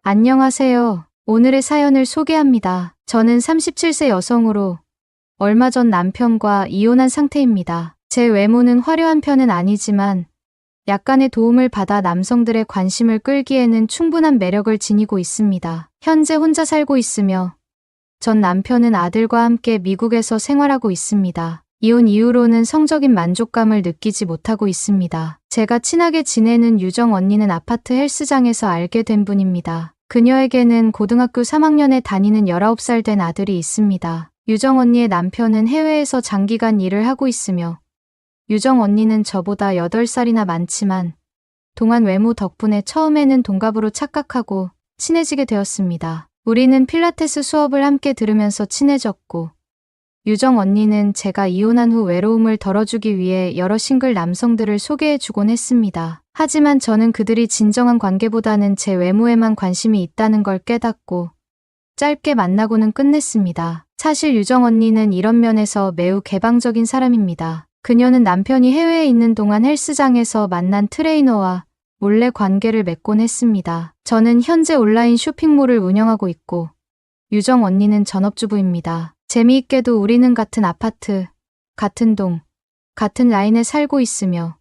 안녕하세요. 오늘의 사연을 소개합니다. 저는 37세 여성으로 얼마 전 남편과 이혼한 상태입니다. 제 외모는 화려한 편은 아니지만 약간의 도움을 받아 남성들의 관심을 끌기에는 충분한 매력을 지니고 있습니다. 현재 혼자 살고 있으며 전 남편은 아들과 함께 미국에서 생활하고 있습니다. 이혼 이후로는 성적인 만족감을 느끼지 못하고 있습니다. 제가 친하게 지내는 유정 언니는 아파트 헬스장에서 알게 된 분입니다. 그녀에게는 고등학교 3학년에 다니는 19살 된 아들이 있습니다. 유정 언니의 남편은 해외에서 장기간 일을 하고 있으며 유정 언니는 저보다 8살이나 많지만 동안 외모 덕분에 처음에는 동갑으로 착각하고 친해지게 되었습니다. 우리는 필라테스 수업을 함께 들으면서 친해졌고 유정 언니는 제가 이혼한 후 외로움을 덜어주기 위해 여러 싱글 남성들을 소개해주곤 했습니다. 하지만 저는 그들이 진정한 관계보다는 제 외모에만 관심이 있다는 걸 깨닫고 짧게 만나고는 끝냈습니다. 사실 유정 언니는 이런 면에서 매우 개방적인 사람입니다. 그녀는 남편이 해외에 있는 동안 헬스장에서 만난 트레이너와 몰래 관계를 맺곤 했습니다. 저는 현재 온라인 쇼핑몰을 운영하고 있고 유정 언니는 전업주부입니다. 재미있게도 우리는 같은 아파트, 같은 동, 같은 라인에 살고 있으며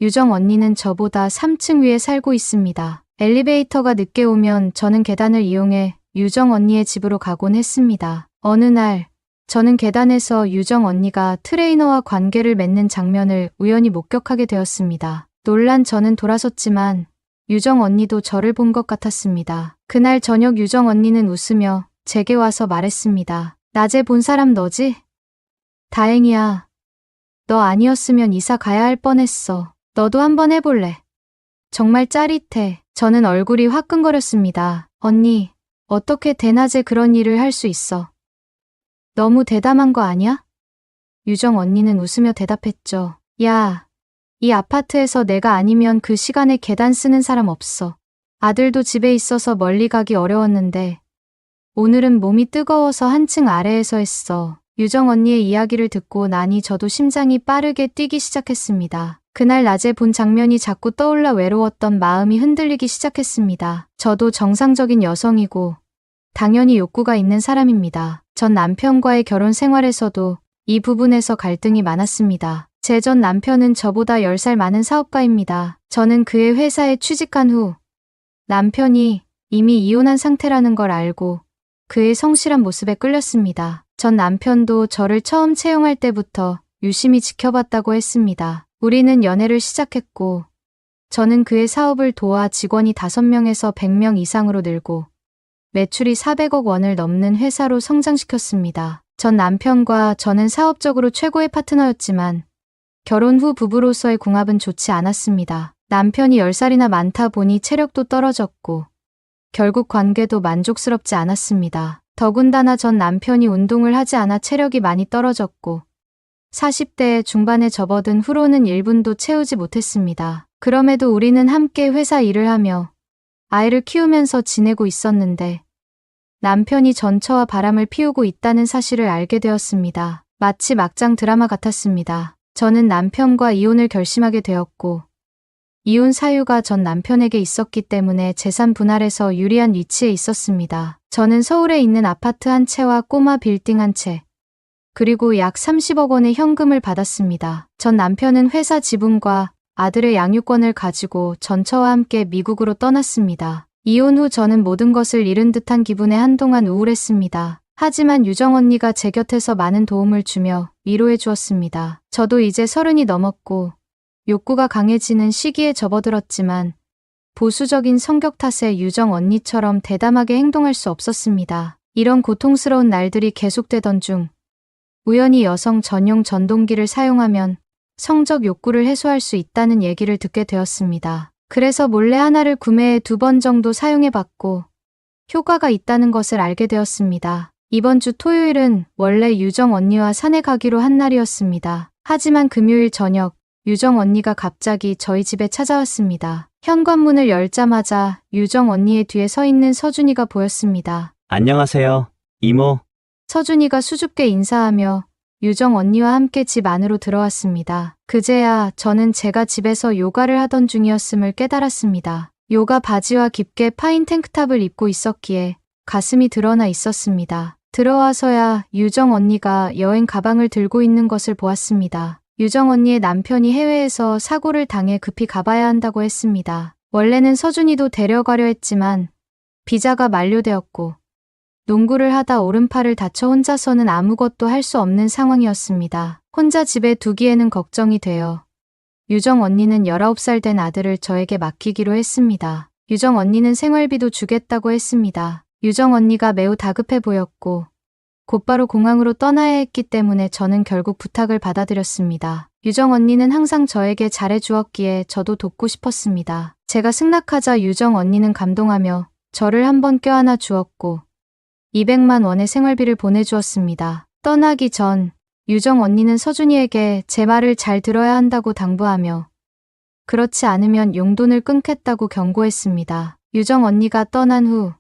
유정 언니는 저보다 3층 위에 살고 있습니다. 엘리베이터가 늦게 오면 저는 계단을 이용해 유정 언니의 집으로 가곤 했습니다. 어느 날 저는 계단에서 유정 언니가 트레이너와 관계를 맺는 장면을 우연히 목격하게 되었습니다. 놀란 저는 돌아섰지만 유정 언니도 저를 본 것 같았습니다. 그날 저녁 유정 언니는 웃으며 제게 와서 말했습니다. 낮에 본 사람 너지? 다행이야. 너 아니었으면 이사 가야 할 뻔했어. 너도 한번 해볼래? 정말 짜릿해. 저는 얼굴이 화끈거렸습니다. 언니, 어떻게 대낮에 그런 일을 할 수 있어? 너무 대담한 거 아니야? 유정 언니는 웃으며 대답했죠. 야, 이 아파트에서 내가 아니면 그 시간에 계단 쓰는 사람 없어. 아들도 집에 있어서 멀리 가기 어려웠는데 오늘은 몸이 뜨거워서 한층 아래에서 했어. 유정 언니의 이야기를 듣고 나니 저도 심장이 빠르게 뛰기 시작했습니다. 그날 낮에 본 장면이 자꾸 떠올라 외로웠던 마음이 흔들리기 시작했습니다. 저도 정상적인 여성이고 당연히 욕구가 있는 사람입니다. 전 남편과의 결혼 생활에서도 이 부분에서 갈등이 많았습니다. 제 전 남편은 저보다 10살 많은 사업가입니다. 저는 그의 회사에 취직한 후 남편이 이미 이혼한 상태라는 걸 알고 그의 성실한 모습에 끌렸습니다. 전 남편도 저를 처음 채용할 때부터 유심히 지켜봤다고 했습니다. 우리는 연애를 시작했고 저는 그의 사업을 도와 직원이 5명에서 100명 이상으로 늘고 매출이 400억 원을 넘는 회사로 성장시켰습니다. 전 남편과 저는 사업적으로 최고의 파트너였지만 결혼 후 부부로서의 궁합은 좋지 않았습니다. 남편이 10살이나 많다 보니 체력도 떨어졌고 결국 관계도 만족스럽지 않았습니다. 더군다나 전 남편이 운동을 하지 않아 체력이 많이 떨어졌고 40대 중반에 접어든 후로는 1분도 채우지 못했습니다. 그럼에도 우리는 함께 회사 일을 하며 아이를 키우면서 지내고 있었는데 남편이 전처와 바람을 피우고 있다는 사실을 알게 되었습니다. 마치 막장 드라마 같았습니다. 저는 남편과 이혼을 결심하게 되었고 이혼 사유가 전 남편에게 있었기 때문에 재산 분할에서 유리한 위치에 있었습니다. 저는 서울에 있는 아파트 한 채와 꼬마 빌딩 한 채, 그리고 약 30억 원의 현금을 받았습니다. 전 남편은 회사 지분과 아들의 양육권을 가지고 전처와 함께 미국으로 떠났습니다. 이혼 후 저는 모든 것을 잃은 듯한 기분에 한동안 우울했습니다. 하지만 유정 언니가 제 곁에서 많은 도움을 주며 위로해 주었습니다. 저도 이제 30이 넘었고 욕구가 강해지는 시기에 접어들었지만 보수적인 성격 탓에 유정 언니처럼 대담하게 행동할 수 없었습니다. 이런 고통스러운 날들이 계속되던 중 우연히 여성 전용 전동기를 사용하면 성적 욕구를 해소할 수 있다는 얘기를 듣게 되었습니다. 그래서 몰래 하나를 구매해 2번 정도 사용해봤고 효과가 있다는 것을 알게 되었습니다. 이번 주 토요일은 원래 유정 언니와 산에 가기로 한 날이었습니다. 하지만 금요일 저녁 유정 언니가 갑자기 저희 집에 찾아왔습니다. 현관문을 열자마자 유정 언니의 뒤에 서 있는 서준이가 보였습니다. 안녕하세요, 이모. 서준이가 수줍게 인사하며 유정 언니와 함께 집 안으로 들어왔습니다. 그제야 저는 제가 집에서 요가를 하던 중이었음을 깨달았습니다. 요가 바지와 깊게 파인 탱크탑을 입고 있었기에 가슴이 드러나 있었습니다. 들어와서야 유정 언니가 여행 가방을 들고 있는 것을 보았습니다. 유정 언니의 남편이 해외에서 사고를 당해 급히 가봐야 한다고 했습니다. 원래는 서준이도 데려가려 했지만 비자가 만료되었고 농구를 하다 오른팔을 다쳐 혼자서는 아무것도 할 수 없는 상황이었습니다. 혼자 집에 두기에는 걱정이 되어 유정 언니는 19살 된 아들을 저에게 맡기기로 했습니다. 유정 언니는 생활비도 주겠다고 했습니다. 유정 언니가 매우 다급해 보였고 곧바로 공항으로 떠나야 했기 때문에 저는 결국 부탁을 받아들였습니다. 유정 언니는 항상 저에게 잘해주었기에 저도 돕고 싶었습니다. 제가 승낙하자 유정 언니는 감동하며 저를 한번 껴안아 주었고 200만 원의 생활비를 보내주었습니다. 떠나기 전 유정 언니는 서준이에게 제 말을 잘 들어야 한다고 당부하며 그렇지 않으면 용돈을 끊겠다고 경고했습니다. 유정 언니가 떠난 후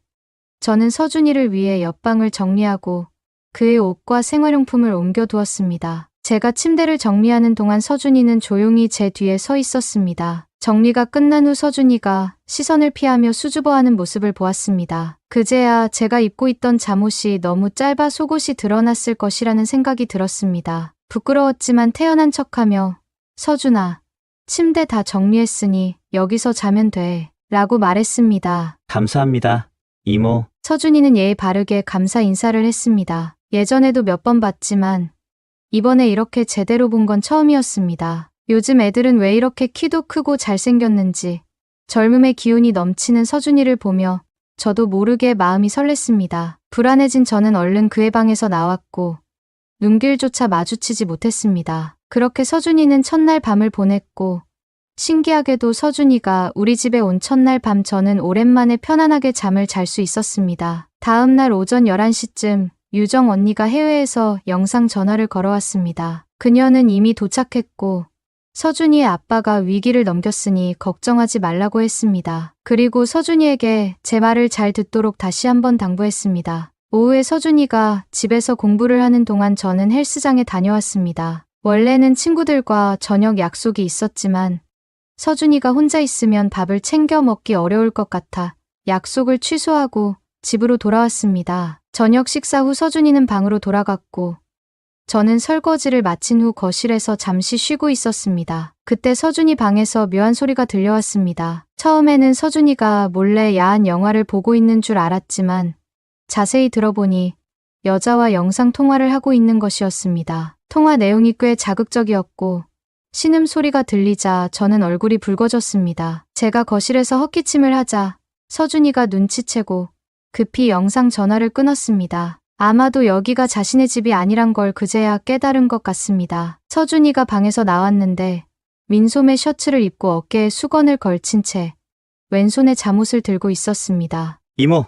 저는 서준이를 위해 옆방을 정리하고 그의 옷과 생활용품을 옮겨두었습니다. 제가 침대를 정리하는 동안 서준이는 조용히 제 뒤에 서 있었습니다. 정리가 끝난 후 서준이가 시선을 피하며 수줍어하는 모습을 보았습니다. 그제야 제가 입고 있던 잠옷이 너무 짧아 속옷이 드러났을 것이라는 생각이 들었습니다. 부끄러웠지만 태연한 척하며 서준아, 침대 다 정리했으니 여기서 자면 돼 라고 말했습니다. 감사합니다, 이모. 서준이는 예의 바르게 감사 인사를 했습니다. 예전에도 몇 번 봤지만 이번에 이렇게 제대로 본 건 처음이었습니다. 요즘 애들은 왜 이렇게 키도 크고 잘생겼는지 젊음의 기운이 넘치는 서준이를 보며 저도 모르게 마음이 설렜습니다. 불안해진 저는 얼른 그의 방에서 나왔고 눈길조차 마주치지 못했습니다. 그렇게 서준이는 첫날 밤을 보냈고 신기하게도 서준이가 우리 집에 온 첫날 밤 저는 오랜만에 편안하게 잠을 잘 수 있었습니다. 다음 날 오전 11시쯤 유정 언니가 해외에서 영상 전화를 걸어왔습니다. 그녀는 이미 도착했고 서준이의 아빠가 위기를 넘겼으니 걱정하지 말라고 했습니다. 그리고 서준이에게 제 말을 잘 듣도록 다시 한번 당부했습니다. 오후에 서준이가 집에서 공부를 하는 동안 저는 헬스장에 다녀왔습니다. 원래는 친구들과 저녁 약속이 있었지만 서준이가 혼자 있으면 밥을 챙겨 먹기 어려울 것 같아 약속을 취소하고 집으로 돌아왔습니다. 저녁 식사 후 서준이는 방으로 돌아갔고 저는 설거지를 마친 후 거실에서 잠시 쉬고 있었습니다. 그때 서준이 방에서 묘한 소리가 들려왔습니다. 처음에는 서준이가 몰래 야한 영화를 보고 있는 줄 알았지만 자세히 들어보니 여자와 영상 통화를 하고 있는 것이었습니다. 통화 내용이 꽤 자극적이었고 신음소리가 들리자 저는 얼굴이 붉어졌습니다. 제가 거실에서 헛기침을 하자 서준이가 눈치채고 급히 영상 전화를 끊었습니다. 아마도 여기가 자신의 집이 아니란 걸 그제야 깨달은 것 같습니다. 서준이가 방에서 나왔는데 민소매 셔츠를 입고 어깨에 수건을 걸친 채 왼손에 잠옷을 들고 있었습니다. 이모,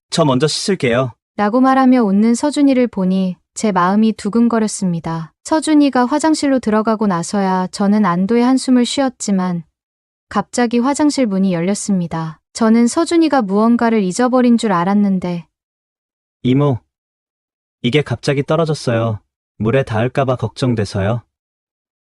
저 먼저 씻을게요. 라고 말하며 웃는 서준이를 보니 제 마음이 두근거렸습니다. 서준이가 화장실로 들어가고 나서야 저는 안도의 한숨을 쉬었지만 갑자기 화장실 문이 열렸습니다. 저는 서준이가 무언가를 잊어버린 줄 알았는데 이모, 이게 갑자기 떨어졌어요. 물에 닿을까봐 걱정돼서요.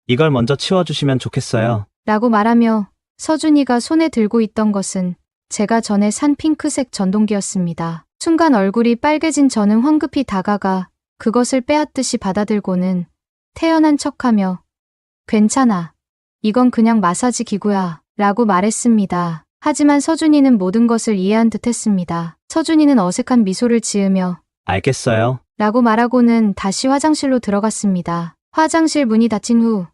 이걸 먼저 치워주시면 좋겠어요. 라고 말하며 서준이가 손에 들고 있던 것은 제가 전에 산 핑크색 전동기였습니다. 순간 얼굴이 빨개진 저는 황급히 다가가 그것을 빼앗듯이 받아들고는 태연한 척하며 괜찮아. 이건 그냥 마사지 기구야. 라고 말했습니다. 하지만 서준이는 모든 것을 이해한 듯 했습니다. 서준이는 어색한 미소를 지으며 알겠어요. 라고 말하고는 다시 화장실로 들어갔습니다. 화장실 문이 닫힌 후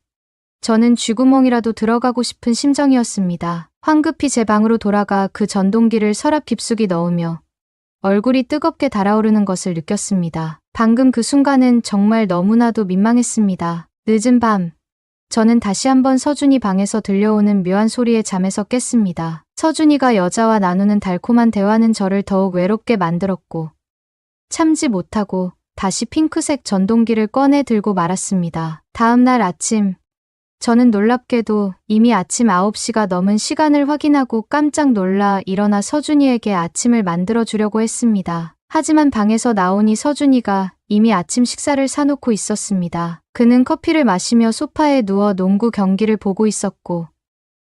저는 쥐구멍이라도 들어가고 싶은 심정이었습니다. 황급히 제 방으로 돌아가 그 전동기를 서랍 깊숙이 넣으며 얼굴이 뜨겁게 달아오르는 것을 느꼈습니다. 방금 그 순간은 정말 너무나도 민망했습니다. 늦은 밤, 저는 다시 한번 서준이 방에서 들려오는 묘한 소리에 잠에서 깼습니다. 서준이가 여자와 나누는 달콤한 대화는 저를 더욱 외롭게 만들었고 참지 못하고 다시 핑크색 전동기를 꺼내 들고 말았습니다. 다음 날 아침, 저는 놀랍게도 이미 아침 9시가 넘은 시간을 확인하고 깜짝 놀라 일어나 서준이에게 아침을 만들어 주려고 했습니다. 하지만 방에서 나오니 서준이가 이미 아침 식사를 사놓고 있었습니다. 그는 커피를 마시며 소파에 누워 농구 경기를 보고 있었고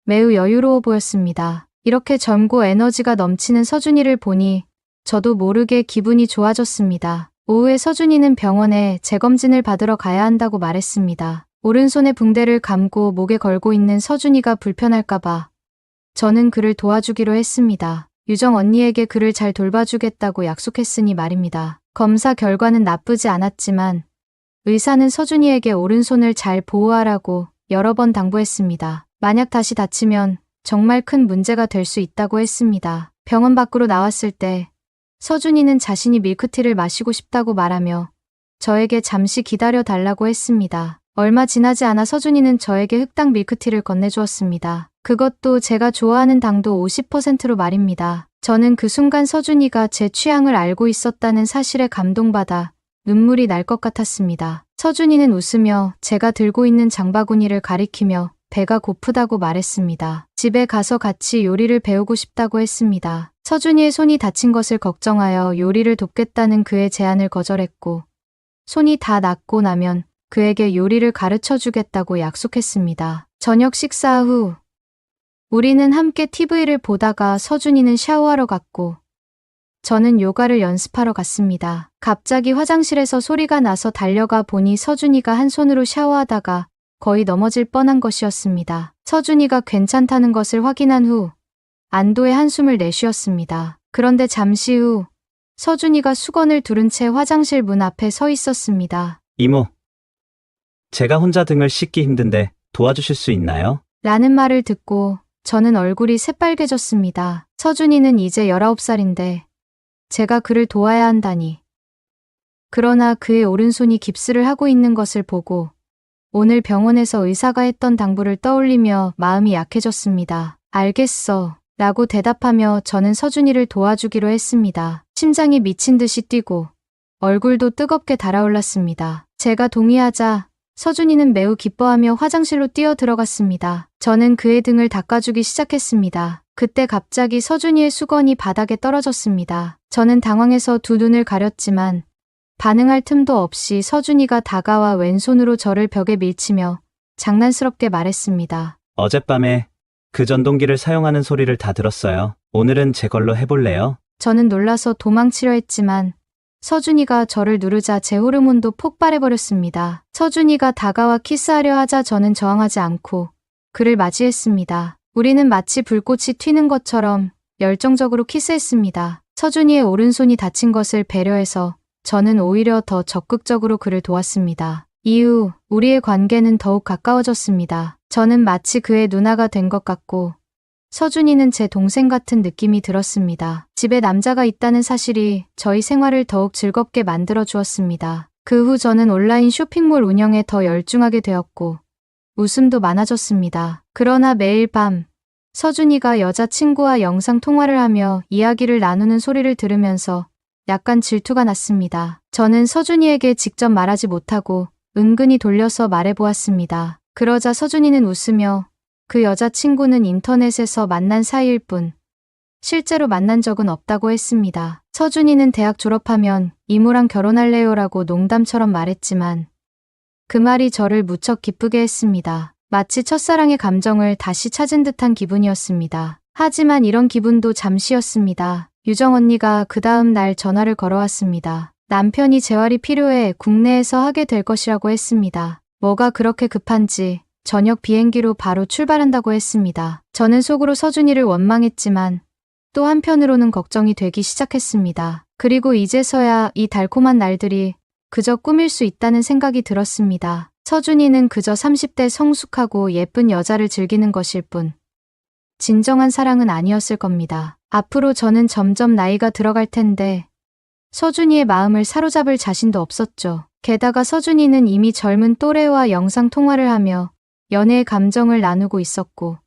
매우 여유로워 보였습니다. 이렇게 젊고 에너지가 넘치는 서준이를 보니 저도 모르게 기분이 좋아졌습니다. 오후에 서준이는 병원에 재검진을 받으러 가야 한다고 말했습니다. 오른손에 붕대를 감고 목에 걸고 있는 서준이가 불편할까봐 저는 그를 도와주기로 했습니다. 유정 언니에게 그를 잘 돌봐주겠다고 약속했으니 말입니다. 검사 결과는 나쁘지 않았지만 의사는 서준이에게 오른손을 잘 보호하라고 여러 번 당부했습니다. 만약 다시 다치면 정말 큰 문제가 될 수 있다고 했습니다. 병원 밖으로 나왔을 때 서준이는 자신이 밀크티를 마시고 싶다고 말하며 저에게 잠시 기다려 달라고 했습니다. 얼마 지나지 않아 서준이는 저에게 흑당 밀크티를 건네주었습니다. 그것도 제가 좋아하는 당도 50%로 말입니다. 저는 그 순간 서준이가 제 취향을 알고 있었다는 사실에 감동받아 눈물이 날 것 같았습니다. 서준이는 웃으며 제가 들고 있는 장바구니를 가리키며 배가 고프다고 말했습니다. 집에 가서 같이 요리를 배우고 싶다고 했습니다. 서준이의 손이 다친 것을 걱정하여 요리를 돕겠다는 그의 제안을 거절했고 손이 다 낫고 나면 그에게 요리를 가르쳐 주겠다고 약속했습니다. 저녁 식사 후 우리는 함께 TV를 보다가 서준이는 샤워하러 갔고 저는 요가를 연습하러 갔습니다. 갑자기 화장실에서 소리가 나서 달려가 보니 서준이가 한 손으로 샤워하다가 거의 넘어질 뻔한 것이었습니다. 서준이가 괜찮다는 것을 확인한 후 안도의 한숨을 내쉬었습니다. 그런데 잠시 후 서준이가 수건을 두른 채 화장실 문 앞에 서 있었습니다. 이모, 제가 혼자 등을 씻기 힘든데 도와주실 수 있나요? 라는 말을 듣고 저는 얼굴이 새빨개졌습니다. 서준이는 이제 19살인데 제가 그를 도와야 한다니. 그러나 그의 오른손이 깁스를 하고 있는 것을 보고 오늘 병원에서 의사가 했던 당부를 떠올리며 마음이 약해졌습니다. 알겠어. 라고 대답하며 저는 서준이를 도와주기로 했습니다. 심장이 미친 듯이 뛰고 얼굴도 뜨겁게 달아올랐습니다. 제가 동의하자 서준이는 매우 기뻐하며 화장실로 뛰어 들어갔습니다. 저는 그의 등을 닦아주기 시작했습니다. 그때 갑자기 서준이의 수건이 바닥에 떨어졌습니다. 저는 당황해서 두 눈을 가렸지만 반응할 틈도 없이 서준이가 다가와 왼손으로 저를 벽에 밀치며 장난스럽게 말했습니다. 어젯밤에 그 전동기를 사용하는 소리를 다 들었어요. 오늘은 제 걸로 해볼래요? 저는 놀라서 도망치려 했지만 서준이가 저를 누르자 제 호르몬도 폭발해버렸습니다. 서준이가 다가와 키스하려 하자 저는 저항하지 않고 그를 맞이했습니다. 우리는 마치 불꽃이 튀는 것처럼 열정적으로 키스했습니다. 서준이의 오른손이 다친 것을 배려해서 저는 오히려 더 적극적으로 그를 도왔습니다. 이후 우리의 관계는 더욱 가까워졌습니다. 저는 마치 그의 누나가 된 것 같고 서준이는 제 동생 같은 느낌이 들었습니다. 집에 남자가 있다는 사실이 저희 생활을 더욱 즐겁게 만들어 주었습니다. 그 후 저는 온라인 쇼핑몰 운영에 더 열중하게 되었고 웃음도 많아졌습니다. 그러나 매일 밤 서준이가 여자친구와 영상 통화를 하며 이야기를 나누는 소리를 들으면서 약간 질투가 났습니다. 저는 서준이에게 직접 말하지 못하고 은근히 돌려서 말해보았습니다. 그러자 서준이는 웃으며 그 여자친구는 인터넷에서 만난 사이일 뿐 실제로 만난 적은 없다고 했습니다. 서준이는 대학 졸업하면 이모랑 결혼할래요라고 농담처럼 말했지만 그 말이 저를 무척 기쁘게 했습니다. 마치 첫사랑의 감정을 다시 찾은 듯한 기분이었습니다. 하지만 이런 기분도 잠시였습니다. 유정 언니가 그 다음 날 전화를 걸어왔습니다. 남편이 재활이 필요해 국내에서 하게 될 것이라고 했습니다. 뭐가 그렇게 급한지 저녁 비행기로 바로 출발한다고 했습니다. 저는 속으로 서준이를 원망했지만 또 한편으로는 걱정이 되기 시작했습니다. 그리고 이제서야 이 달콤한 날들이 그저 꿈일 수 있다는 생각이 들었습니다. 서준이는 그저 30대 성숙하고 예쁜 여자를 즐기는 것일 뿐 진정한 사랑은 아니었을 겁니다. 앞으로 저는 점점 나이가 들어갈 텐데 서준이의 마음을 사로잡을 자신도 없었죠. 게다가 서준이는 이미 젊은 또래와 영상 통화를 하며 연애의 감정을 나누고 있었고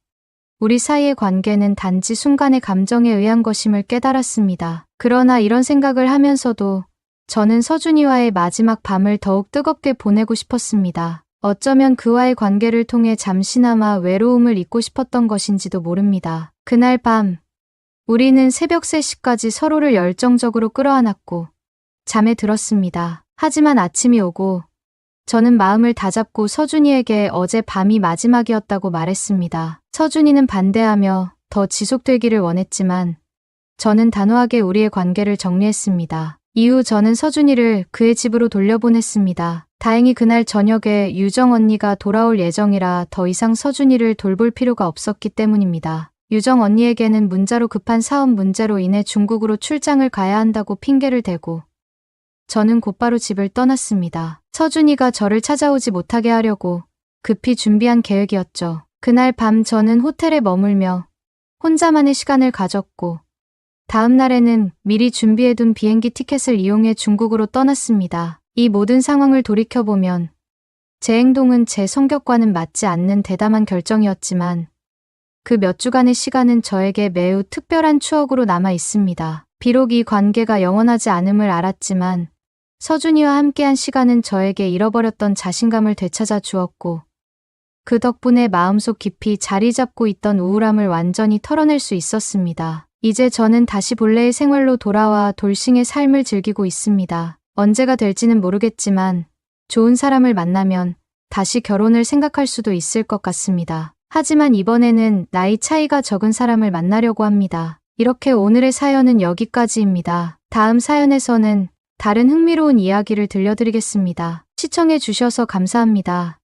우리 사이의 관계는 단지 순간의 감정에 의한 것임을 깨달았습니다. 그러나 이런 생각을 하면서도 저는 서준이와의 마지막 밤을 더욱 뜨겁게 보내고 싶었습니다. 어쩌면 그와의 관계를 통해 잠시나마 외로움을 잊고 싶었던 것인지도 모릅니다. 그날 밤 우리는 새벽 3시까지 서로를 열정적으로 끌어안았고 잠에 들었습니다. 하지만 아침이 오고 저는 마음을 다잡고 서준이에게 어제 밤이 마지막이었다고 말했습니다. 서준이는 반대하며 더 지속되기를 원했지만 저는 단호하게 우리의 관계를 정리했습니다. 이후 저는 서준이를 그의 집으로 돌려보냈습니다. 다행히 그날 저녁에 유정 언니가 돌아올 예정이라 더 이상 서준이를 돌볼 필요가 없었기 때문입니다. 유정 언니에게는 문자로 급한 사업 문제로 인해 중국으로 출장을 가야 한다고 핑계를 대고 저는 곧바로 집을 떠났습니다. 서준이가 저를 찾아오지 못하게 하려고 급히 준비한 계획이었죠. 그날 밤 저는 호텔에 머물며 혼자만의 시간을 가졌고 다음 날에는 미리 준비해둔 비행기 티켓을 이용해 중국으로 떠났습니다. 이 모든 상황을 돌이켜보면 제 행동은 제 성격과는 맞지 않는 대담한 결정이었지만 그 몇 주간의 시간은 저에게 매우 특별한 추억으로 남아 있습니다. 비록 이 관계가 영원하지 않음을 알았지만 서준이와 함께한 시간은 저에게 잃어버렸던 자신감을 되찾아 주었고 그 덕분에 마음속 깊이 자리 잡고 있던 우울함을 완전히 털어낼 수 있었습니다. 이제 저는 다시 본래의 생활로 돌아와 돌싱의 삶을 즐기고 있습니다. 언제가 될지는 모르겠지만 좋은 사람을 만나면 다시 결혼을 생각할 수도 있을 것 같습니다. 하지만 이번에는 나이 차이가 적은 사람을 만나려고 합니다. 이렇게 오늘의 사연은 여기까지입니다. 다음 사연에서는 다른 흥미로운 이야기를 들려드리겠습니다. 시청해 주셔서 감사합니다.